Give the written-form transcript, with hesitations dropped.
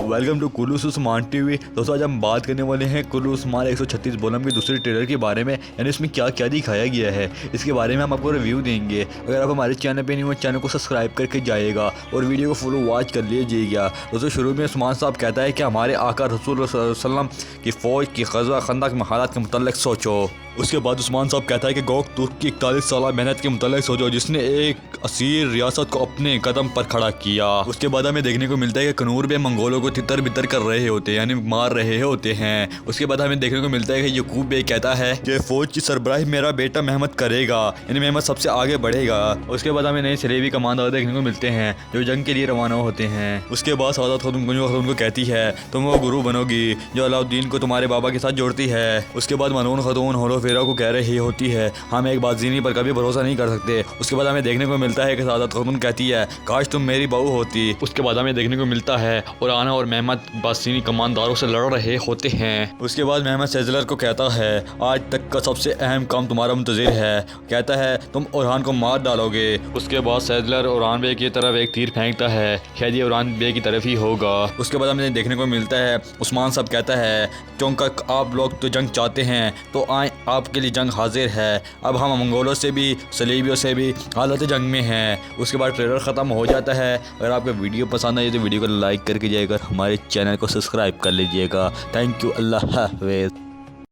Welcome to Kullu Usman TV. दोस्तों आज हम बात करने वाले हैं कुल्लू उस्मान 136 बोलम की दूसरे ट्रेलर के बारे में, यानी इसमें क्या क्या दिखाया गया है इसके बारे में हम आपको रिव्यू देंगे। अगर आप हमारे चैनल पे नहीं हो चैनल को सब्सक्राइब करके जाइएगा और वीडियो को फुल वॉच कर लीजिएगा। दोस्तों शुरू में उस्मान साहब कहता है कि हमारे आका रसूल सल्लम की फ़ौज की ग़ज़वा खंदक में हालात के मुतल्लिक़ सोचो। उसके बाद उस्मान साहब कहता है कि गोक तुर्क की 41 साल मेहनत के मुतल्लिक़ सोचो जिसने एक असीर रियासत को अपने कदम पर खड़ा किया। उसके बाद हमें देखने को मिलता है कि कनूर में मंगोलों को तितर बितर कर रहे होते हैं, यानी मार रहे होते हैं। उसके बाद हमें देखने को मिलता है कि यकूब बे कहता है कि फ़ौज की सरबराही मेरा बेटा महमद करेगा, यानी महमद सबसे आगे बढ़ेगा। उसके बाद हमें नए सलेबी कमांडर देखने को मिलते हैं जो जंग के लिए रवाना होते हैं। उसके बाद सादत खातून को कहती है तुम वो गुरु बनोगी जो अलाउद्दीन को तुम्हारे बाबा के साथ जोड़ती है। उसके बाद मनून खातून होलो फेरा को कह रही होती है हम एक बाजीनी पर कभी भरोसा नहीं कर सकते। उसके बाद हमें देखने को मिलता है कि सादत खातून कहती है काश तुम मेरी बहू होती। उसके बाद हमें देखने को मिलता है उराना और महमद बासीनी कमांडरों से लड़ रहे होते हैं। उसके बाद महमद सेजलर को कहता है आज तक का सबसे अहम काम तुम्हारा मुंतज़िर है, कहता है तुम उरहान को मार डालोगे। उसके बाद सेजलर उरान बे की तरफ एक तीर फेंकता है, शायद ये उरान बे की तरफ ही होगा। उसके बाद हमें देखने को मिलता है उस्मान साहब कहता है क्योंकि आप लोग तो जंग चाहते हैं तो आए आपके लिए जंग हाजिर है। अब हम मंगोलों से भी सलीबियों से भी हालत जंग में हैं। उसके बाद ट्रेलर ख़त्म हो जाता है। अगर आपको वीडियो पसंद आई तो वीडियो को लाइक करके जाइएगा, हमारे चैनल को सब्सक्राइब कर लीजिएगा। थैंक यू, अल्लाह हाफ़िज़।